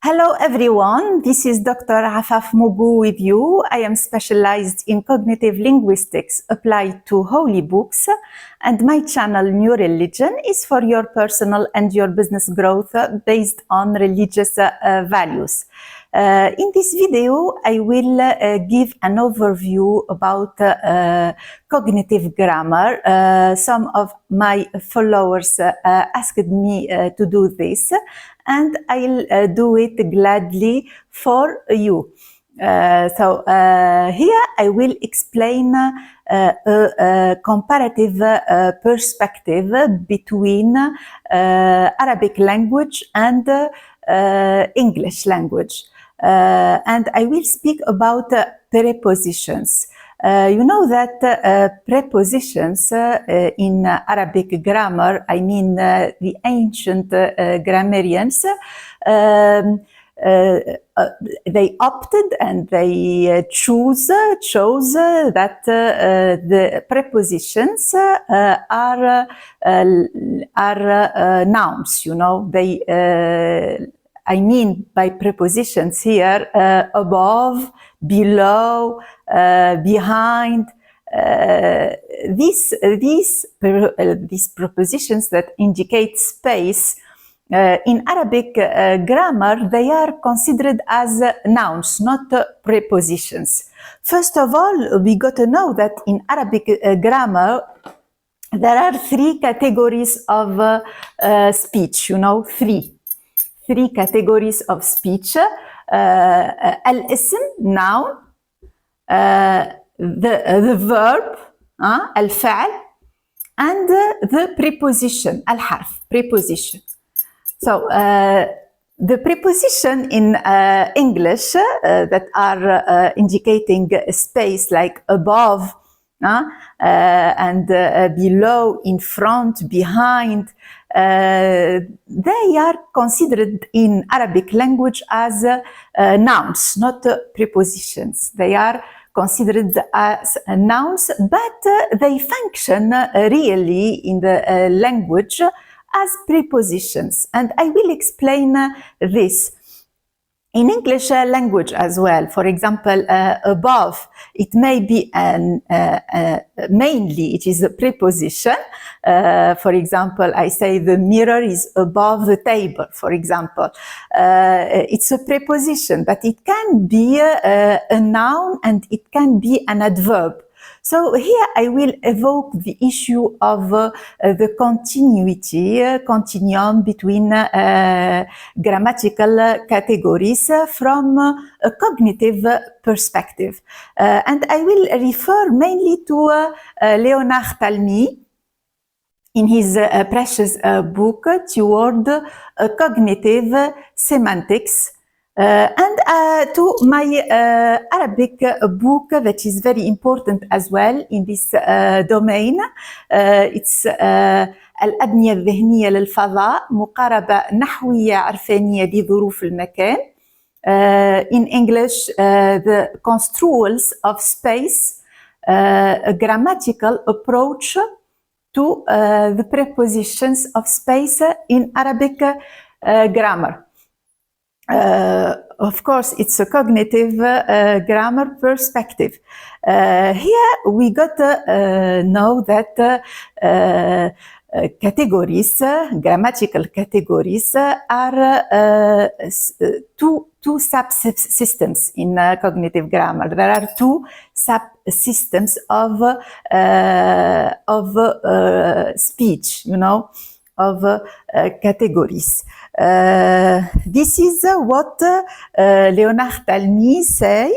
Hello everyone, this is Dr Afaf Mougou with you. I am specialized in cognitive linguistics applied to holy books, and my channel New Religion is for your personal and your business growth based on religious values. In this video, I will give an overview about cognitive grammar. Some of my followers asked me to do this, and I'll do it gladly for you. Here I will explain a comparative perspective between Arabic language and English language. And I will speak about prepositions. You know that prepositions in Arabic grammar, I mean the ancient grammarians, they opted and they chose that the prepositions are nouns. You know, I mean by prepositions here above, below, behind. These prepositions that indicate space in Arabic grammar, they are considered as nouns, not prepositions. First of all, we got to know that in Arabic grammar, there are three categories of speech. You know, three categories of speech. Al-ism, noun, the verb, al-fa'l, and the preposition, al-harf, preposition. So the preposition in English that are indicating space, like above and below, in front, behind, they are considered in Arabic language as nouns, not prepositions. They are considered as nouns, but they function really in the language as prepositions. And I will explain this. In English language as well, for example, above, it may be mainly it is a preposition. For example, I say the mirror is above the table, for example. It's a preposition, but it can be a noun and it can be an adverb. So here I will evoke the issue of the continuum between grammatical categories from a cognitive perspective. And I will refer mainly to Leonard Talmy in his precious book Toward Cognitive Semantics. And to my Arabic book that is very important as well in this domain. It's الأبنية الذهنية للفضاء مقاربة نحوية عرفانية لظروف المكان. In English, the construals of space, a grammatical approach to the prepositions of space in Arabic grammar. Of course, it's a cognitive grammar perspective. Here we got to know that categories, grammatical categories, are two subsystems in cognitive grammar. There are two subsystems of speech, you know, of categories. This is what Leonard Talmy says.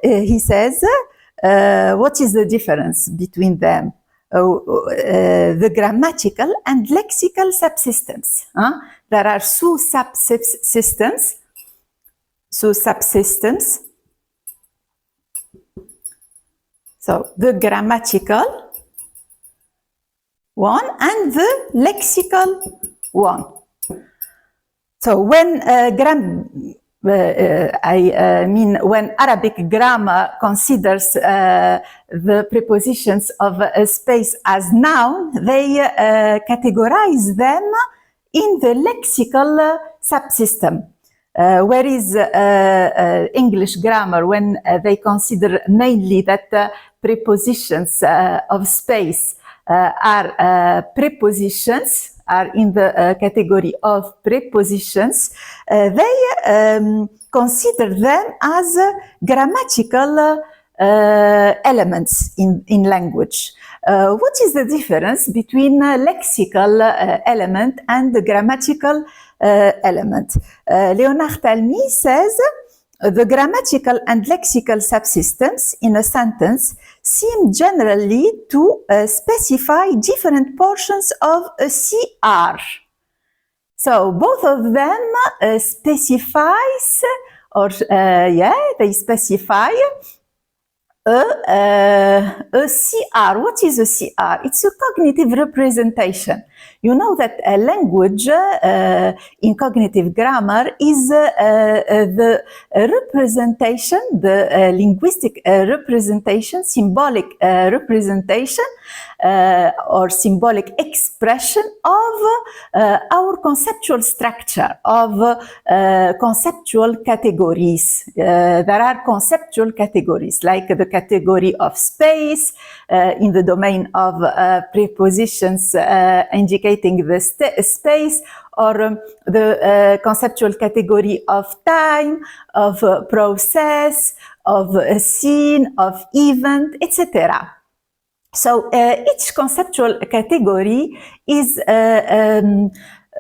He says, what is the difference between them? The grammatical and lexical subsystems. There are two subsystems. So the grammatical one and the lexical one. So when when Arabic grammar considers the prepositions of a space as noun, they categorize them in the lexical subsystem. Whereas English grammar, when they consider mainly that prepositions of space are prepositions, are in the category of prepositions, they consider them as grammatical elements in language. What is the difference between a lexical element and the grammatical element? Leonard Talmy says, the grammatical and lexical subsystems in a sentence seem generally to specify different portions of a CR. So both of them specifies, or they specify a CR. What is a CR? It's a cognitive representation. You know that a language in cognitive grammar is the representation, the linguistic representation, symbolic representation or symbolic expression of our conceptual structure, of conceptual categories. There are conceptual categories like the category of space in the domain of prepositions indicating the space, or the conceptual category of time, of process, of a scene, of event, etc. So each conceptual category is a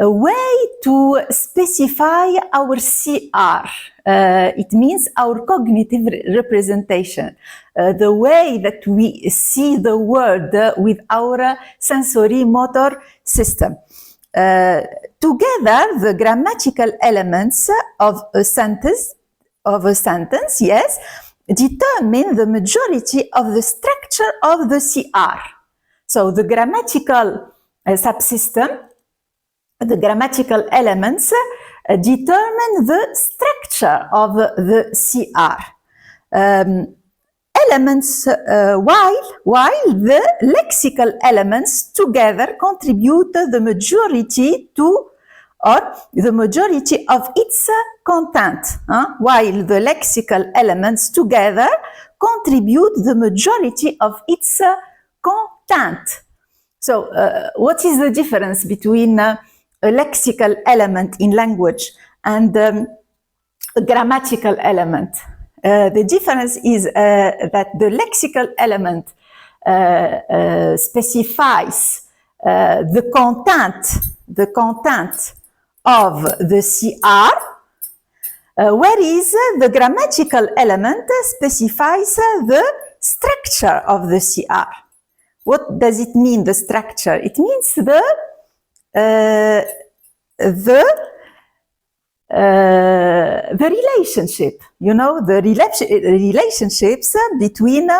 way to specify our CR. It means our cognitive representation, the way that we see the world with our sensory motor system. Together, the grammatical elements of a sentence, yes, determine the majority of the structure of the CR. So the grammatical subsystem, the grammatical elements determine the structure of the CR. While the lexical elements together contribute the majority to, or the majority of its content. While the lexical elements together contribute the majority of its content. So what is the difference between a lexical element in language and a grammatical element? The difference is that the lexical element specifies the content of the CR, whereas the grammatical element specifies the structure of the CR. What does it mean, the structure? It means the relationship, you know, the relationships between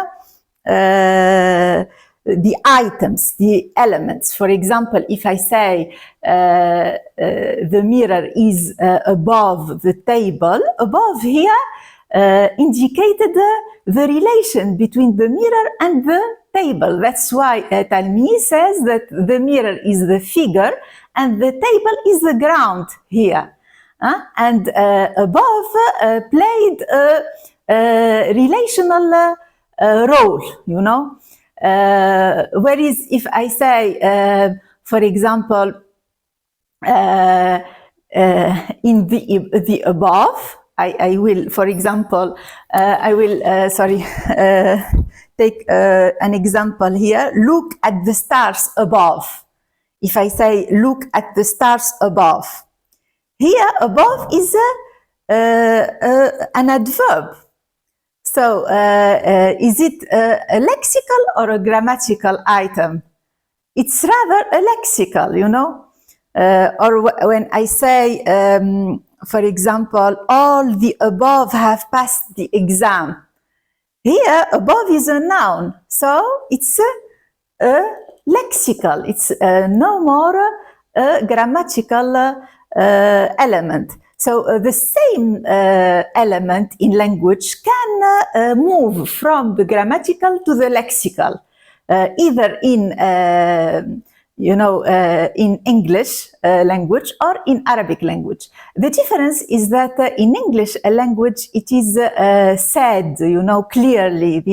the items, the elements. For example, if I say the mirror is above the table, above here indicated the relation between the mirror and the table. That's why Talmy says that the mirror is the figure and the table is the ground here. And above played a relational role, you know. Whereas if I say, for example, in the above, I will, for example, I will, take an example here. Look at the stars above. If I say, look at the stars above. Here, above is an adverb. So, is it a lexical or a grammatical item? It's rather a lexical, you know. Or when I say, for example, all the above have passed the exam. Here, above is a noun. So, it's a lexical. It's no more a grammatical element. So the same element in language can move from the grammatical to the lexical, either in, in English language or in Arabic language. The difference is that in English language it is said, clearly it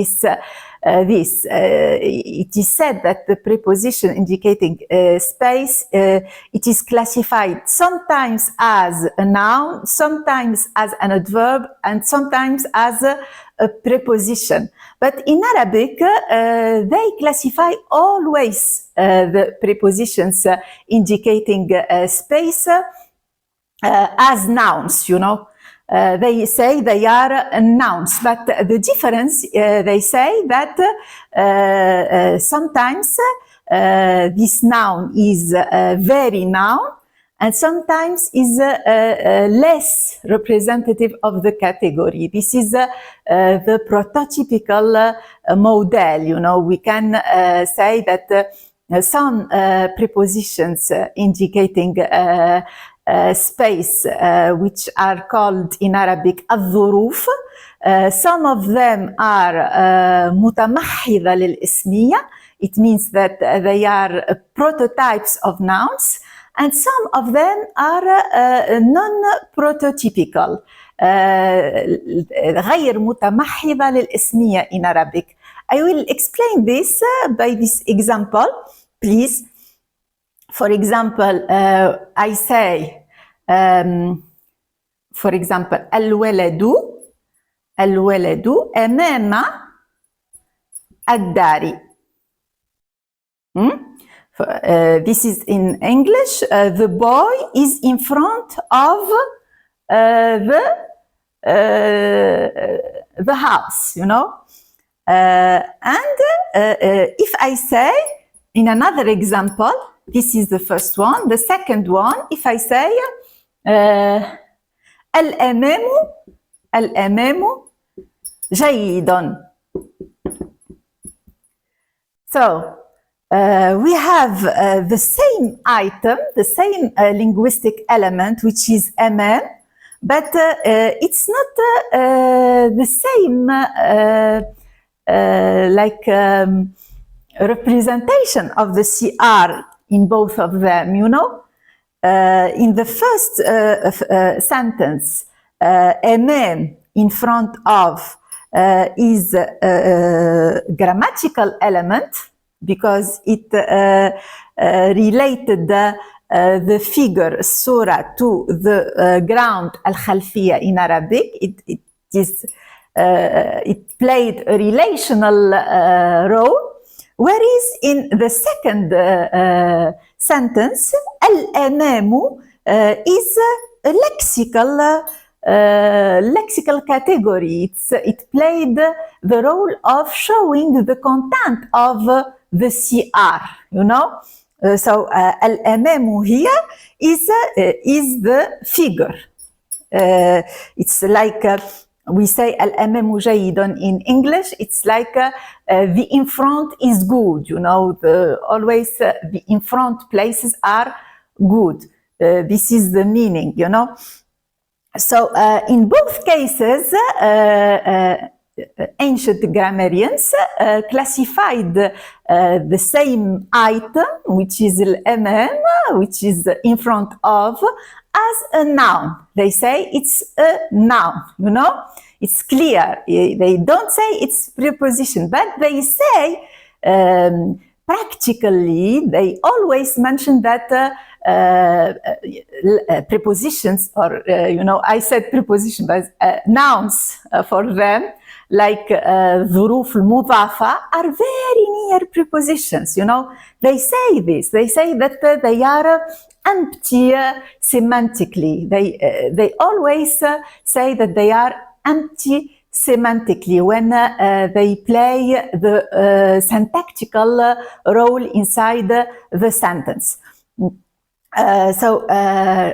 is said that the preposition indicating space, it is classified sometimes as a noun, sometimes as an adverb, and sometimes as a preposition. But in Arabic, they classify always the prepositions indicating space as nouns, they say they are nouns, but the difference, they say that sometimes this noun is very noun, and sometimes is less representative of the category. This is the prototypical model. We can say that some prepositions indicating space, which are called in Arabic الظروف. Some of them are متمحضة للإسمية. It means that they are prototypes of nouns, and some of them are non-prototypical. غير متمحضة للإسمية in Arabic. I will explain this by this example, please. For example, I say, for example, الولد أمام الدار. This is in English. The boy is in front of the house, and if I say, in another example, this is the first one. The second one, if I say الأمام جيد. So we have the same item, the same linguistic element, which is أمام, but it's not the same representation of the CR in both of them, in the first sentence, أمام in front of is a grammatical element because it related the figure الصورة to the ground الخلفية in Arabic. It played a relational role. Whereas in the second sentence, الأمام is a lexical category. It played the role of showing the content of the CR, So الأمام here is the figure. It's like we say الأمام جيد in English. It's like the in front is good. Always the in front places are good. This is the meaning. So in both cases, ancient grammarians classified the same item, which is الأمام, which is in front of, as a noun. They say it's a noun, It's clear. They don't say it's preposition, but they say practically, they always mention that prepositions, or I said preposition, but nouns for them, like ظروف المضافة, are very near prepositions. They say this. They say that they are empty semantically. They always say that they are empty semantically when they play the syntactical role inside the sentence. So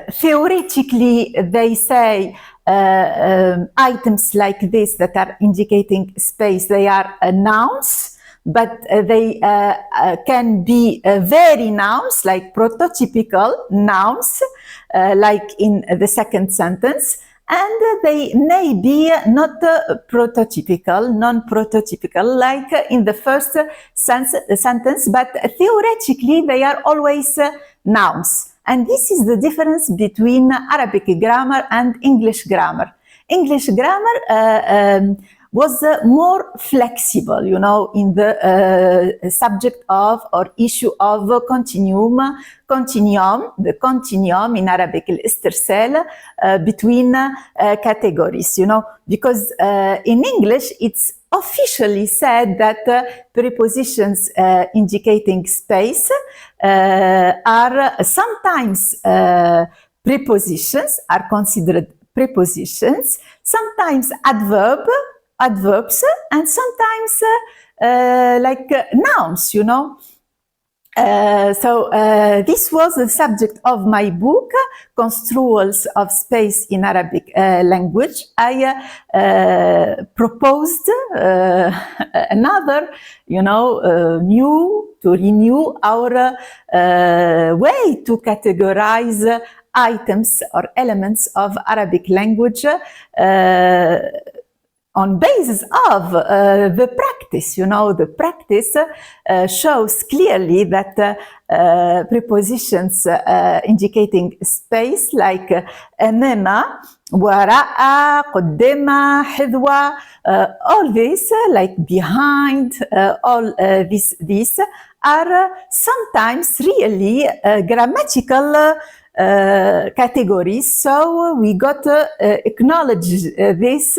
theoretically, they say items like this that are indicating space, they are nouns, but they can be very nouns, like prototypical nouns, like in the second sentence. and they may be not prototypical, non-prototypical, like in the first sentence, but theoretically they are always nouns. And this is the difference between Arabic grammar and English grammar. English grammar was more flexible, you know, in the subject of or issue of continuum, the continuum in Arabic, الاسترسال, between categories, you know, because in English it's officially said that prepositions indicating space are sometimes prepositions, are considered prepositions, sometimes adverbs, and sometimes like nouns, you know. So this was the subject of my book, Construals of Space in Arabic Language. I proposed another, you know, to renew our way to categorize items or elements of Arabic language on basis of the practice. You know, the practice shows clearly that prepositions indicating space like أمام, وراء, قدام, حذو, all this, like behind, all these are sometimes really grammatical categories. So we got to acknowledge this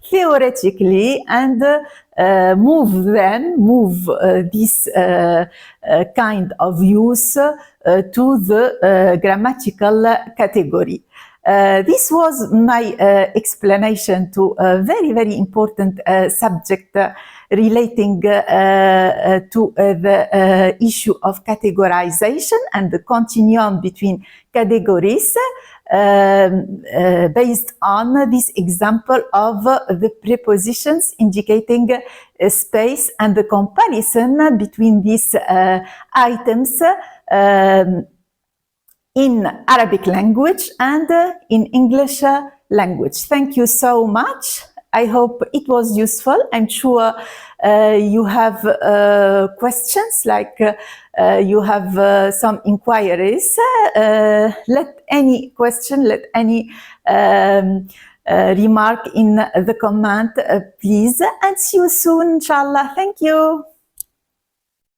theoretically and move this kind of use to the grammatical category. This was my explanation to a very, very important subject relating to the issue of categorization and the continuum between categories based on this example of the prepositions indicating space and the comparison between these items in Arabic language and in English language. Thank you so much. I hope it was useful. I'm sure you have questions, like you have some inquiries. Let any question, let any remark in the comment, please. And see you soon, inshallah. Thank you.